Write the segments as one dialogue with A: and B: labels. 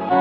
A: Hey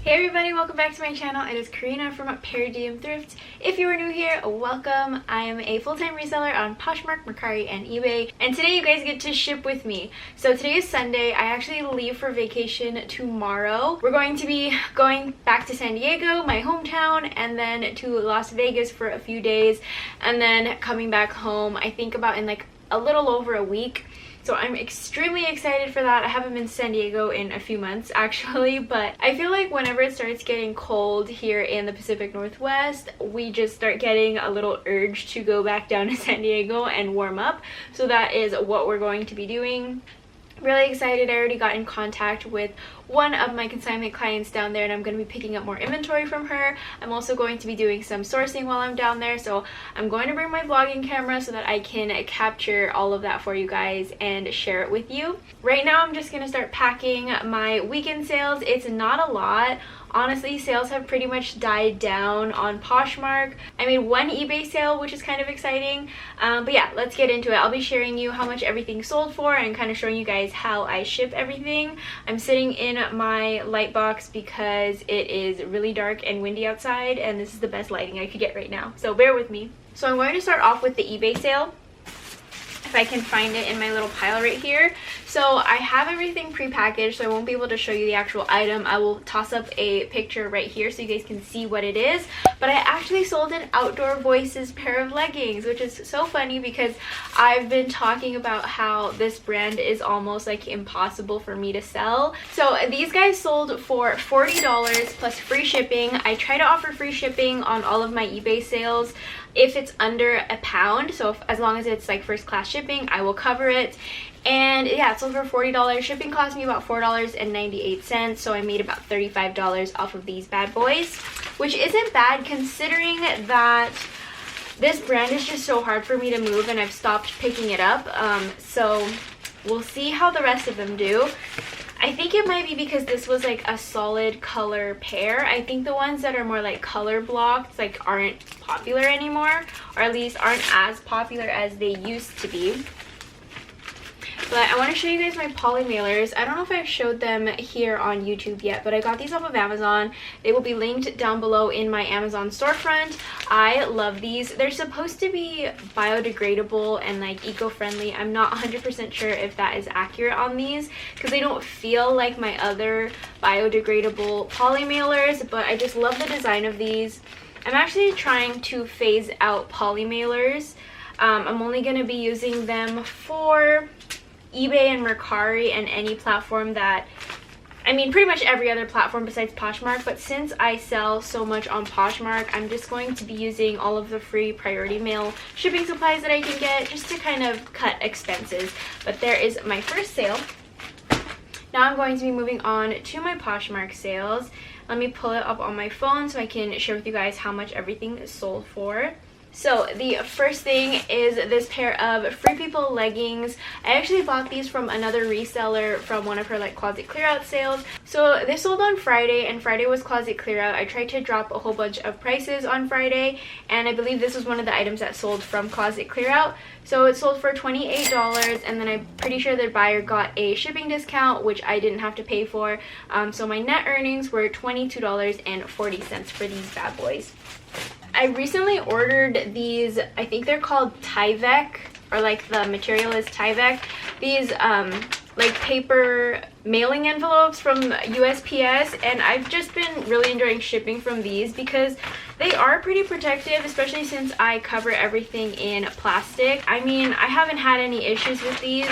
A: everybody, welcome back to my channel. It is Karina from Diem Thrift. If you are new here, welcome. I am a full-time reseller on Poshmark, Mercari, and eBay, and today you guys get to ship with me. So today is Sunday. I actually leave for vacation tomorrow. We're going to be going back to San Diego, my hometown, and then to Las Vegas for a few days, and then coming back home, I think about in like a little over a week. So I'm extremely excited for that. I haven't been to San Diego in a few months actually, but I feel like whenever it starts getting cold here in the Pacific Northwest, we just start getting a little urge to go back down to San Diego and warm up. So that is what we're going to be doing. Really excited. I already got in contact with one of my consignment clients down there, and I'm going to be picking up more inventory from her. I'm also going to be doing some sourcing while I'm down there, so I'm going to bring my vlogging camera so that I can capture all of that for you guys and share it with you. Right now I'm just going to start packing my weekend sales. It's not a lot. Honestly, sales have pretty much died down on Poshmark. I made one eBay sale, which is kind of exciting. But yeah, let's get into it. I'll be sharing you how much everything sold for and kind of showing you guys how I ship everything. I'm sitting in my light box because it is really dark and windy outside, and this is the best lighting I could get right now. So bear with me. So I'm going to start off with the eBay sale, if I can find it in my little pile right here. So I have everything pre-packaged, so I won't be able to show you the actual item. I will toss up a picture right here so you guys can see what it is. But I actually sold an Outdoor Voices pair of leggings, which is so funny because I've been talking about how this brand is almost like impossible for me to sell. So these guys sold for $40 plus free shipping. I try to offer free shipping on all of my eBay sales if it's under a pound, so as long as it's like first class shipping, I will cover it. And yeah, it sold for $40. Shipping cost me about $4.98, so I made about $35 off of these bad boys, which isn't bad considering that this brand is just so hard for me to move and I've stopped picking it up. So we'll see how the rest of them do. I think it might be because this was like a solid color pair. I think the ones that are more like color blocked like aren't popular anymore, or at least aren't as popular as they used to be. But I want to show you guys my poly mailers. I don't know if I've showed them here on YouTube yet, but I got these off of Amazon. They will be linked down below in my Amazon storefront. I love these. They're supposed to be biodegradable and like eco-friendly. I'm not 100% sure if that is accurate on these because they don't feel like my other biodegradable poly mailers, but I just love the design of these. I'm actually trying to phase out poly mailers. I'm only going to be using them for eBay and Mercari and any platform that, I mean pretty much every other platform besides Poshmark, but since I sell so much on Poshmark, I'm just going to be using all of the free priority mail shipping supplies that I can get just to kind of cut expenses. But there is my first sale. Now I'm going to be moving on to my Poshmark sales. Let me pull it up on my phone so I can share with you guys how much everything is sold for. So the first thing is this pair of Free People leggings. I actually bought these from another reseller from one of her like closet clear out sales. So they sold on Friday, and Friday was closet clear out. I tried to drop a whole bunch of prices on Friday, and I believe this was one of the items that sold from closet clear out. So it sold for $28, and then I'm pretty sure the buyer got a shipping discount, which I didn't have to pay for. So my net earnings were $22.40 for these bad boys. I recently ordered these, I think they're called Tyvek, or like the material is Tyvek. These like paper mailing envelopes from USPS, and I've just been really enjoying shipping from these because they are pretty protective, especially since I cover everything in plastic. I mean, I haven't had any issues with these.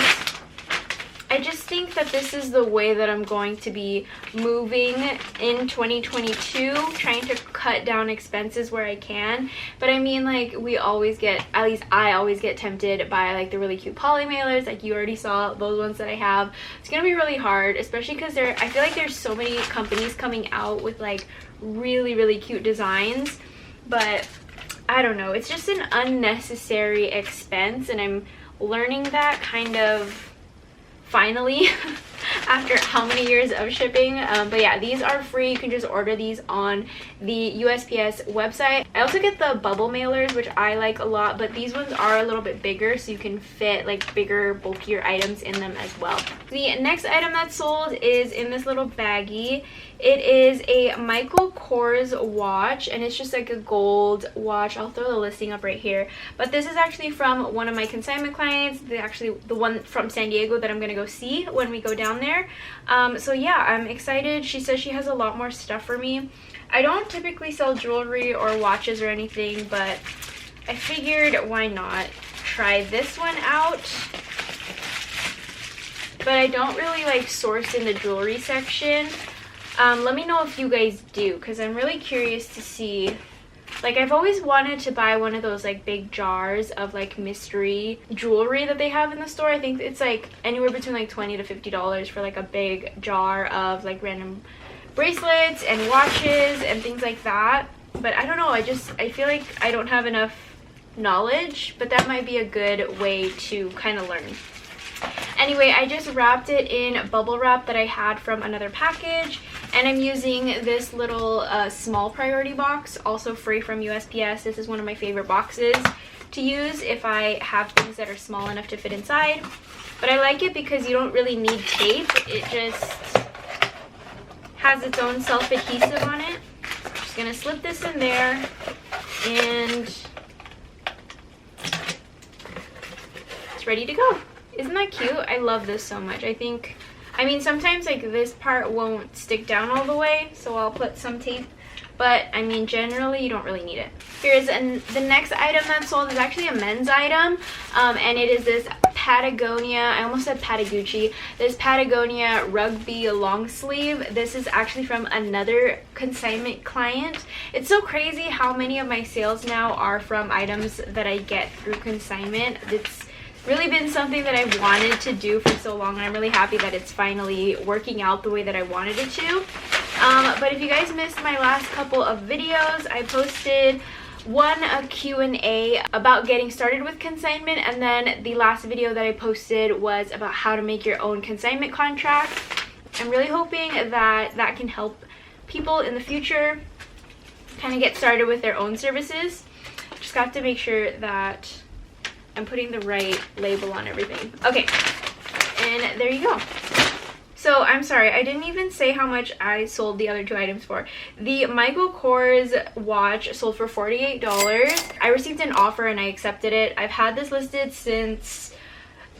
A: I just think that this is the way that I'm going to be moving in 2022, trying to cut down expenses where I can. But I mean, like, we always get, at least I always get tempted by like the really cute poly mailers, like you already saw those ones that I have. It's gonna be really hard, especially because I feel like there's so many companies coming out with like really cute designs, but I don't know, it's just an unnecessary expense, and I'm learning that kind of finally after how many years of shipping. But yeah, these are free. You can just order these on the USPS website. I also get the bubble mailers, which I like a lot, but these ones are a little bit bigger, so you can fit like bigger, bulkier items in them as well. The next item that's sold is in this little baggie. It is a Michael Kors watch, and it's just like a gold watch. I'll throw the listing up right here. But this is actually from one of my consignment clients. Actually the one from San Diego that I'm gonna go see when we go down there. So yeah, I'm excited. She says she has a lot more stuff for me. I don't typically sell jewelry or watches or anything, but I figured why not try this one out. But I don't really like source in the jewelry section. Let me know if you guys do, because I'm really curious to see. Like, I've always wanted to buy one of those like big jars of like mystery jewelry that they have in the store. I think it's like anywhere between like $20 to $50 for like a big jar of like random bracelets and watches and things like that. But I don't know, I feel like I don't have enough knowledge, but that might be a good way to kind of learn. Anyway, I just wrapped it in bubble wrap that I had from another package, and I'm using this little small priority box, also free from USPS. This is one of my favorite boxes to use if I have things that are small enough to fit inside. But I like it because you don't really need tape. It just has its own self-adhesive on it. I'm just gonna slip this in there, and it's ready to go. Isn't that cute? I love this so much. I mean, sometimes like this part won't stick down all the way, so I'll put some tape, but I mean, generally you don't really need it. The next item that's sold is actually a men's item, and it is this Patagonia, I almost said Patagucci, this Patagonia rugby long sleeve. This is actually from another consignment client. It's so crazy how many of my sales now are from items that I get through consignment. It's really been something that I've wanted to do for so long, and I'm really happy that it's finally working out the way that I wanted it to. But if you guys missed my last couple of videos, I posted a Q&A about getting started with consignment, and then the last video that I posted was about how to make your own consignment contract. I'm really hoping that that can help people in the future kind of get started with their own services. Just got to make sure that I'm putting the right label on everything. Okay, and there you go. So I'm sorry, I didn't even say how much I sold the other two items for. The Michael Kors watch sold for $48. I received an offer and I accepted it. I've had this listed since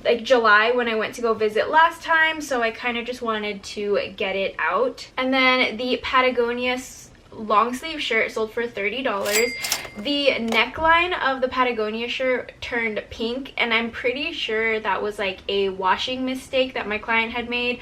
A: like July when I went to go visit last time, so I kind of just wanted to get it out. And then the Patagonia long sleeve shirt sold for $30. The neckline of the Patagonia shirt turned pink, and I'm pretty sure that was like a washing mistake that my client had made,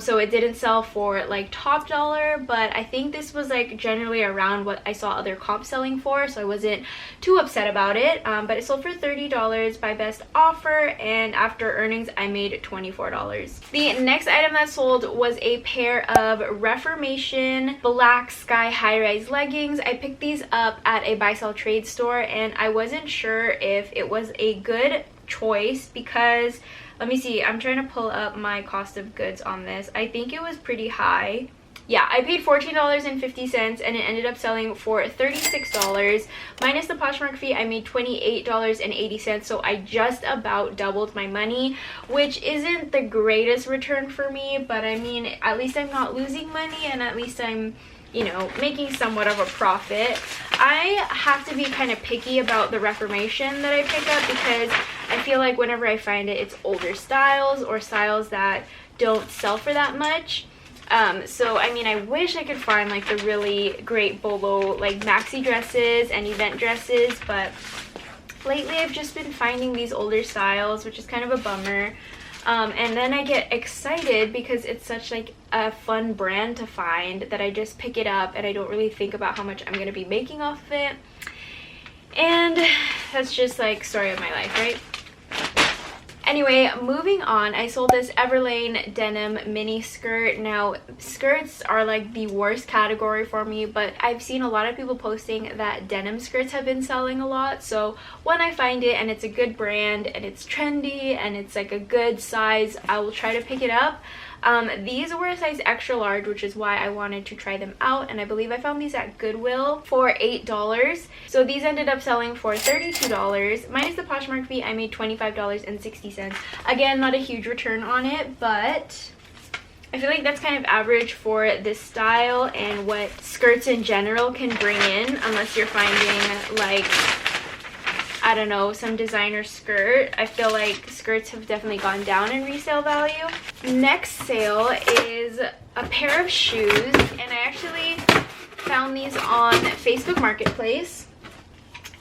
A: so it didn't sell for like top dollar, but I think this was like generally around what I saw other comps selling for, so I wasn't too upset about it. But it sold for $30 by best offer, and after earnings I made $24. The next item that sold was a pair of Reformation black sky high-rise leggings. I picked these up at a buy sell trade store, and I wasn't sure if it was a good choice because, let me see, I'm trying to pull up my cost of goods on this. I think it was pretty high. Yeah, I paid $14.50 and it ended up selling for $36. Minus the Poshmark fee, I made $28.80, so I just about doubled my money, which isn't the greatest return for me, but I mean, at least I'm not losing money, and at least I'm, you know, making somewhat of a profit. I have to be kind of picky about the Reformation that I pick up because I feel like whenever I find it, it's older styles or styles that don't sell for that much. So I mean, I wish I could find like the really great bolo like maxi dresses and event dresses, but lately I've just been finding these older styles, which is kind of a bummer. And then I get excited because it's such like a fun brand to find that I just pick it up and I don't really think about how much I'm going to be making off of it. And that's just like story of my life, right? Anyway, moving on, I sold this Everlane denim mini skirt. Now, skirts are like the worst category for me, but I've seen a lot of people posting that denim skirts have been selling a lot. So when I find it and it's a good brand and it's trendy and it's like a good size, I will try to pick it up. These were a size extra large, which is why I wanted to try them out, and I believe I found these at Goodwill for $8. So these ended up selling for $32. Minus the Poshmark fee, I made $25.60. Again, not a huge return on it, but I feel like that's kind of average for this style and what skirts in general can bring in, unless you're finding like, I don't know, some designer skirt. I feel like skirts have definitely gone down in resale value. Next sale is a pair of shoes, and I actually found these on Facebook Marketplace.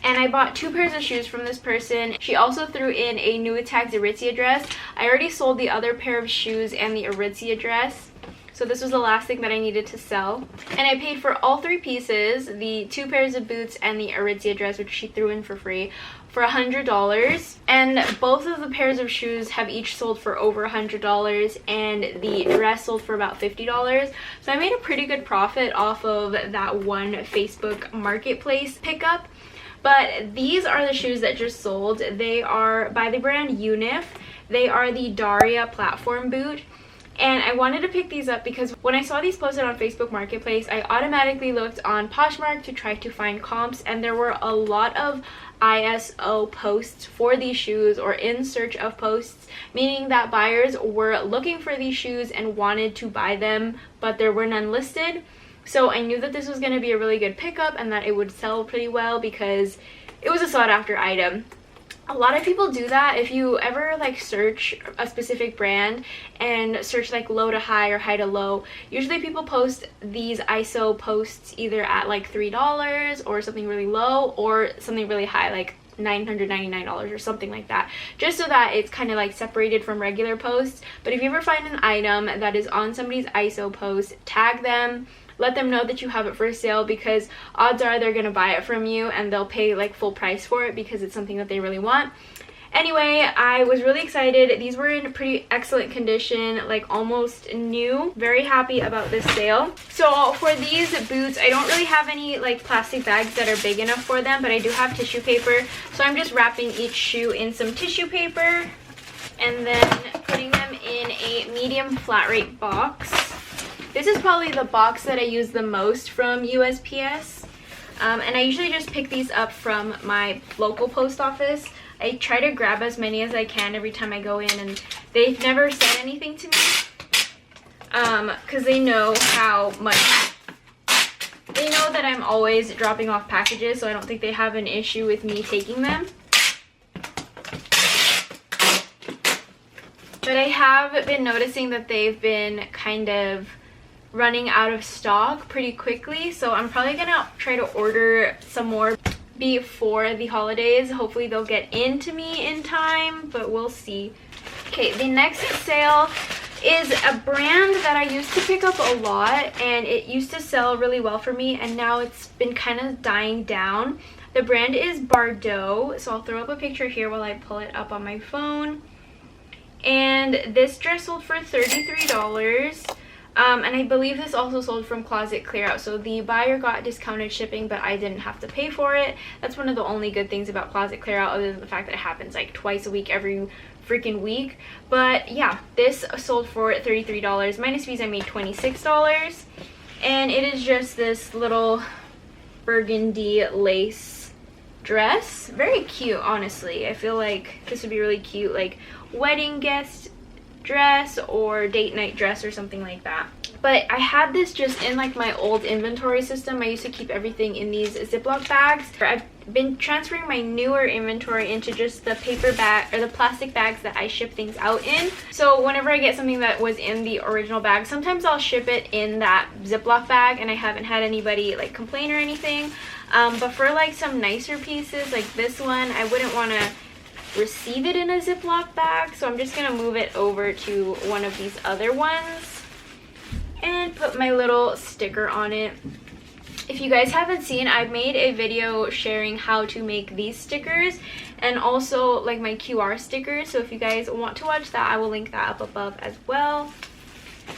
A: And I bought 2 pairs of shoes from this person. She also threw in a new tagged Aritzia dress. I already sold the other pair of shoes and the Aritzia dress, so this was the last thing that I needed to sell. And I paid for all 3 pieces, the 2 pairs of boots and the Aritzia dress, which she threw in for free, for $100. And both of the pairs of shoes have each sold for over $100, and the dress sold for about $50. So I made a pretty good profit off of that one Facebook Marketplace pickup. But these are the shoes that just sold. They are by the brand Unif. They are the Daria platform boot. And I wanted to pick these up because when I saw these posted on Facebook Marketplace, I automatically looked on Poshmark to try to find comps, and there were a lot of ISO posts for these shoes, or in search of posts, meaning that buyers were looking for these shoes and wanted to buy them, but there were none listed. So I knew that this was going to be a really good pickup and that it would sell pretty well because it was a sought after item. A lot of people do that. If you ever like search a specific brand and search like low to high or high to low, usually people post these ISO posts either at like $3 or something really low, or something really high like $999 or something like that, just so that it's kind of like separated from regular posts. But if you ever find an item that is on somebody's ISO post, tag them, let them know that you have it for sale, because odds are they're gonna buy it from you and they'll pay like full price for it because it's something that they really want. Anyway, I was really excited. These were in pretty excellent condition, like almost new. Very happy about this sale. So for these boots, I don't really have any like plastic bags that are big enough for them, but I do have tissue paper. So I'm just wrapping each shoe in some tissue paper and then putting them in a medium flat rate box. This is probably the box that I use the most from USPS. And I usually just pick these up from my local post office. I try to grab as many as I can every time I go in, and they've never said anything to me because they know how much, they know that I'm always dropping off packages, so I don't think they have an issue with me taking them. But I have been noticing that they've been kind of running out of stock pretty quickly, so I'm probably gonna try to order some more before the holidays. Hopefully they'll get into me in time, but we'll see. Okay, the next sale is a brand that I used to pick up a lot, and it used to sell really well for me, and now it's been kind of dying down. The brand is Bardot, so I'll throw up a picture here while I pull it up on my phone. And this dress sold for $33. And I believe this also sold from Closet Clearout, so the buyer got discounted shipping, but I didn't have to pay for it. That's one of the only good things about Closet Clearout, other than the fact that it happens like twice a week, every freaking week. But yeah, this sold for $33. Minus fees, I made $26. And it is just this little burgundy lace dress. Very cute, honestly. I feel like this would be really cute, like wedding guest dress or date night dress or something like that. But I had this just in like my old inventory system. I used to keep everything in these Ziploc bags. I've been transferring my newer inventory into just the paper bag or the plastic bags that I ship things out in. So whenever I get something that was in the original bag, sometimes I'll ship it in that Ziploc bag, and I haven't had anybody like complain or anything. But for like some nicer pieces like this one, I wouldn't want to receive it in a Ziploc bag, so I'm just gonna move it over to one of these other ones and put my little sticker on it. If you guys haven't seen, I've made a video sharing how to make these stickers and also like my QR stickers, so if you guys want to watch that, I will link that up above as well.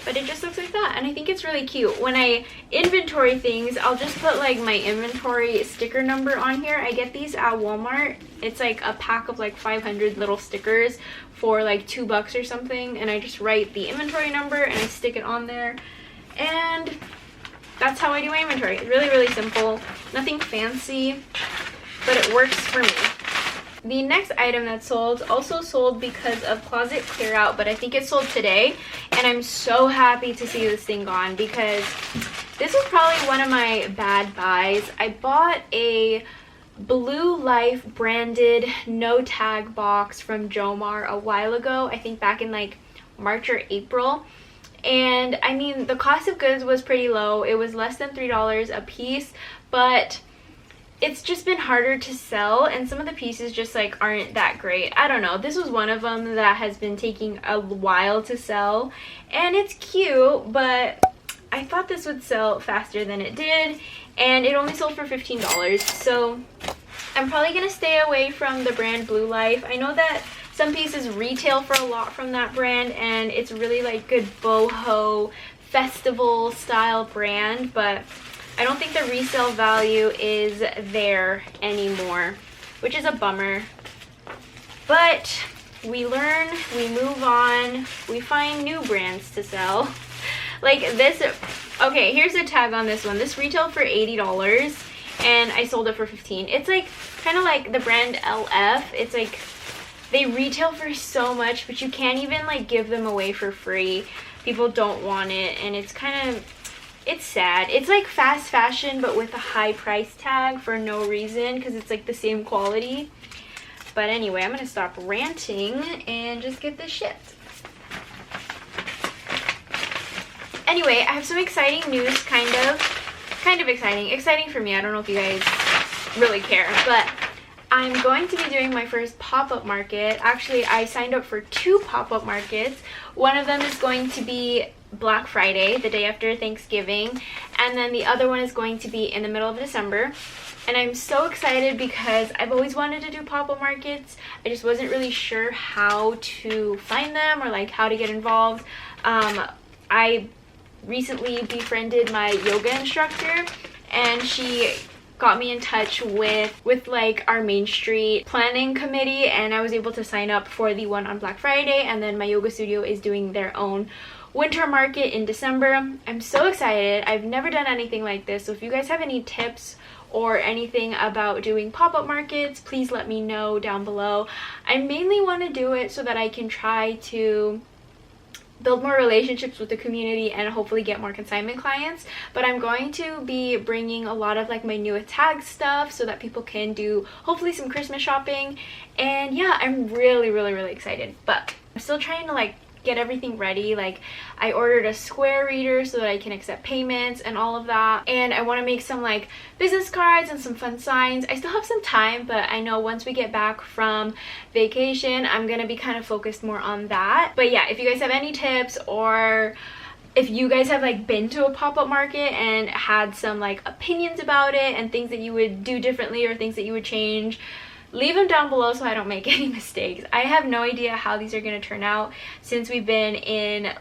A: but it just looks like that, and I think it's really cute. When I inventory things, I'll just put like my inventory sticker number on here. I get these at Walmart. It's like a pack of like 500 little stickers for like $2 or something, and I just write the inventory number and I stick it on there, and that's how I do my inventory. It's really, really simple, nothing fancy, but it works for me. The next item that sold also sold because of closet clear out, but I think it sold today, and I'm so happy to see this thing gone because this was probably one of my bad buys. I bought a Blue Life branded no tag box from Jomar a while ago, I think back in like March or April, and I mean the cost of goods was pretty low. It was less than $3 a piece, but it's just been harder to sell, and some of the pieces just like aren't that great. I don't know, this was one of them that has been taking a while to sell, and it's cute, but I thought this would sell faster than it did, and it only sold for $15. So I'm probably gonna stay away from the brand Blue Life. I know that some pieces retail for a lot from that brand, and it's really like good boho festival style brand, but I don't think the resale value is there anymore, which is a bummer. But we learn, we move on, we find new brands to sell. Like this, okay, here's the tag on this one. This retailed for $80 and I sold it for $15. It's like kind of like the brand LF. It's like they retail for so much, but you can't even like give them away for free. People don't want it, and it's kind of, it's sad. It's like fast fashion but with a high price tag for no reason because it's like the same quality. But anyway, I'm gonna stop ranting and just get this shipped. Anyway, I have some exciting news, kind of exciting for me. I don't know if you guys really care, but I'm going to be doing my first pop-up market. Actually, I signed up for 2 pop-up markets. One of them is going to be Black Friday, the day after Thanksgiving, and then the other one is going to be in the middle of December. And I'm so excited because I've always wanted to do pop-up markets. I just wasn't really sure how to find them or like how to get involved. I recently befriended my yoga instructor, and she got me in touch with like our Main Street planning committee, and I was able to sign up for the one on Black Friday, and then my yoga studio is doing their own winter market in December. I'm so excited. I've never done anything like this, so if you guys have any tips or anything about doing pop-up markets, please let me know down below. I mainly want to do it so that I can try to build more relationships with the community and hopefully get more consignment clients, but I'm going to be bringing a lot of like my new tag stuff so that people can do hopefully some Christmas shopping. And yeah, I'm really excited, but I'm still trying to like get everything ready. Like I ordered a square reader so that I can accept payments and all of that, and I want to make some like business cards and some fun signs. I still have some time, but I know once we get back from vacation I'm gonna be kind of focused more on that. But yeah, if you guys have any tips, or if you guys have like been to a pop-up market and had some like opinions about it and things that you would do differently or things that you would change, leave them down below so I don't make any mistakes. I have no idea how these are going to turn out since we've been in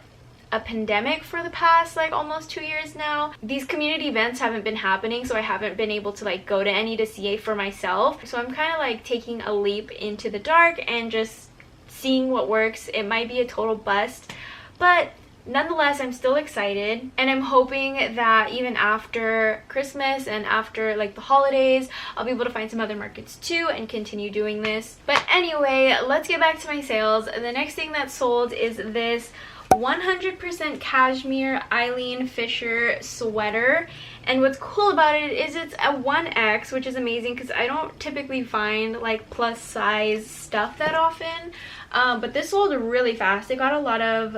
A: a pandemic for the past like almost 2 years now. These community events haven't been happening, so I haven't been able to like go to any to see it for myself. So I'm kind of like taking a leap into the dark and just seeing what works. It might be a total bust, but nonetheless, I'm still excited, and I'm hoping that even after Christmas and after like the holidays, I'll be able to find some other markets too and continue doing this. But anyway, let's get back to my sales. The next thing that sold is this 100% cashmere Eileen Fisher sweater, and what's cool about it is it's a 1X, which is amazing because I don't typically find like plus size stuff that often, but this sold really fast. It got a lot of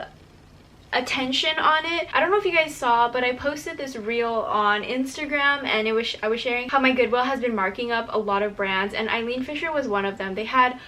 A: attention on it. I don't know if you guys saw, but I posted this reel on Instagram, and I was sharing how my Goodwill has been marking up a lot of brands, and Eileen Fisher was one of them. They had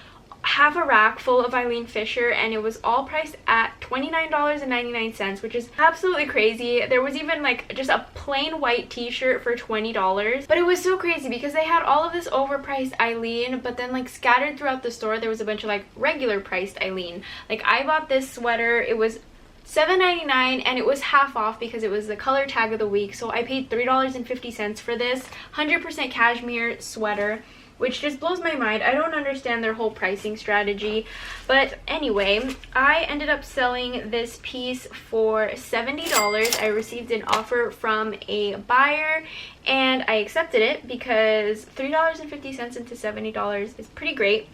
A: half a rack full of Eileen Fisher, and it was all priced at $29.99, which is absolutely crazy. There was even like just a plain white t-shirt for $20, but it was so crazy because they had all of this overpriced Eileen, but then like scattered throughout the store there was a bunch of like regular priced Eileen. Like I bought this sweater, it was $7.99, and it was half off because it was the color tag of the week. So I paid $3.50 for this 100% cashmere sweater, which just blows my mind. I don't understand their whole pricing strategy. But anyway, I ended up selling this piece for $70. I received an offer from a buyer and I accepted it because $3.50 into $70 is pretty great.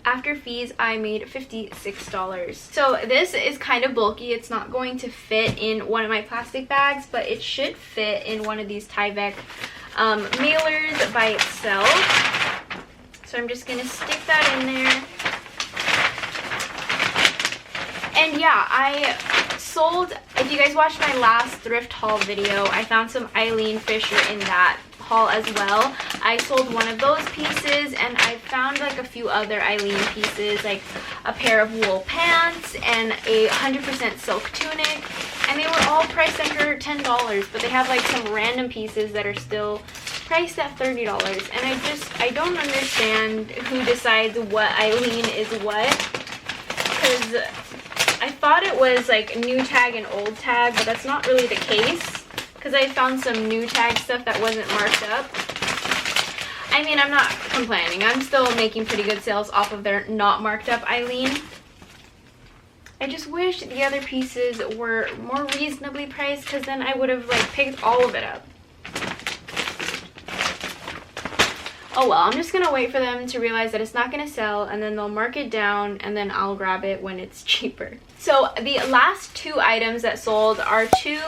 A: After fees, I made $56. So this is kind of bulky. It's not going to fit in one of my plastic bags, but it should fit in one of these Tyvek mailers by itself. So I'm just gonna stick that in there. And yeah, I sold, if you guys watched my last thrift haul video, I found some Eileen Fisher in that haul as well. I sold one of those pieces, and I found like a few other Eileen pieces, like a pair of wool pants and a 100% silk tunic, and they were all priced under $10, but they have like some random pieces that are still priced at $30. And I don't understand who decides what Eileen is what, because I thought it was like new tag and old tag, but that's not really the case, because I found some new tag stuff that wasn't marked up. I mean, I'm not complaining. I'm still making pretty good sales off of their not marked up Eileen. I just wish the other pieces were more reasonably priced, because then I would have like picked all of it up. Oh well, I'm just gonna wait for them to realize that it's not gonna sell, and then they'll mark it down, and then I'll grab it when it's cheaper. So the last two items that sold are two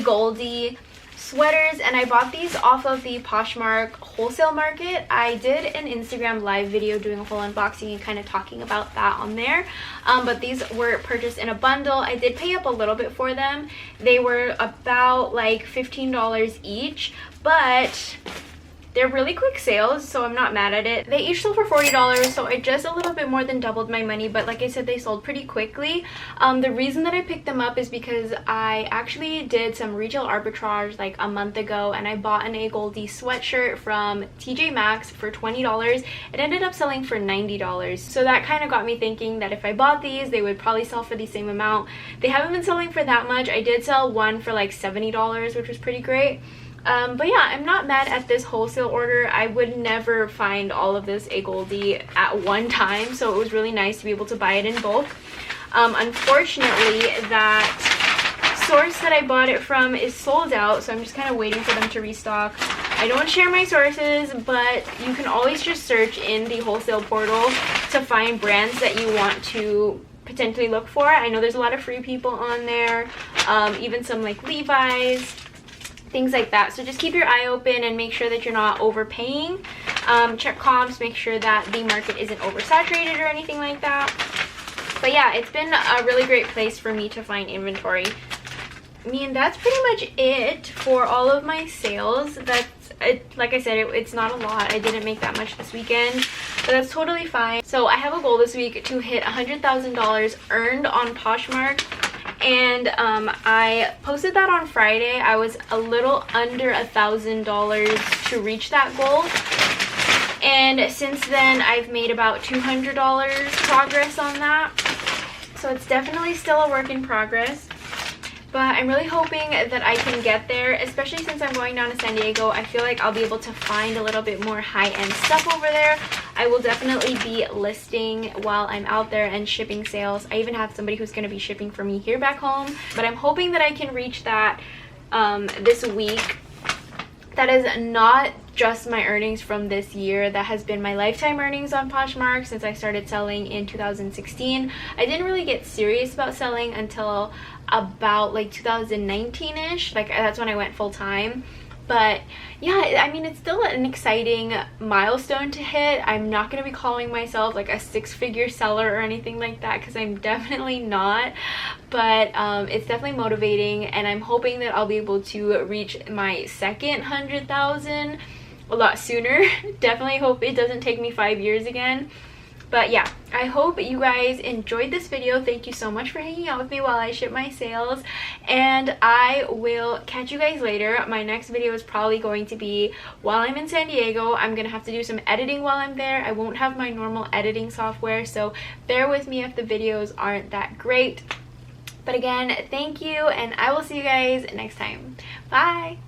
A: Goldie Sweaters, and I bought these off of the Poshmark wholesale market. I did an Instagram live video doing a whole unboxing and kind of talking about that on there, but these were purchased in a bundle. I did pay up a little bit for them. They were about like $15 each, but they're really quick sales, so I'm not mad at it. They each sold for $40, so I just a little bit more than doubled my money, but like I said, they sold pretty quickly. The reason that I picked them up is because I actually did some retail arbitrage like a month ago, and I bought an Goldie sweatshirt from TJ Maxx for $20. It ended up selling for $90, so that kind of got me thinking that if I bought these, they would probably sell for the same amount. They haven't been selling for that much. I did sell one for like $70, which was pretty great. But yeah, I'm not mad at this wholesale order. I would never find all of this Goldie at one time, so it was really nice to be able to buy it in bulk. Unfortunately, that source that I bought it from is sold out, so I'm just kind of waiting for them to restock. I don't share my sources, but you can always just search in the wholesale portal to find brands that you want to potentially look for. I know there's a lot of Free People on there, even some like Levi's, things like that. So just keep your eye open and make sure that you're not overpaying. Check comps, make sure that the market isn't oversaturated or anything like that. But yeah, it's been a really great place for me to find inventory. I mean, that's pretty much it for all of my sales. That's it. Like I said, it's not a lot. I didn't make that much this weekend, but that's totally fine. So I have a goal this week to hit $100,000 earned on Poshmark. And I posted that on Friday. I was a little under $1,000 to reach that goal, and since then I've made about $200 progress on that, so it's definitely still a work in progress. But I'm really hoping that I can get there, especially since I'm going down to San Diego. I feel like I'll be able to find a little bit more high-end stuff over there. I will definitely be listing while I'm out there and shipping sales. I even have somebody who's going to be shipping for me here back home. But I'm hoping that I can reach that this week. That is not just my earnings from this year. That has been my lifetime earnings on Poshmark since I started selling in 2016. I didn't really get serious about selling until about like 2019-ish. Like that's when I went full-time. But yeah, I mean, it's still an exciting milestone to hit. I'm not going to be calling myself like a six-figure seller or anything like that, because I'm definitely not. But it's definitely motivating, and I'm hoping that I'll be able to reach my second 100,000 a lot sooner. Definitely hope it doesn't take me 5 years again. But yeah, I hope you guys enjoyed this video. Thank you so much for hanging out with me while I ship my sales, and I will catch you guys later. My next video is probably going to be while I'm in San Diego. I'm gonna have to do some editing while I'm there. I won't have my normal editing software, so bear with me if the videos aren't that great. But again, thank you, and I will see you guys next time. Bye!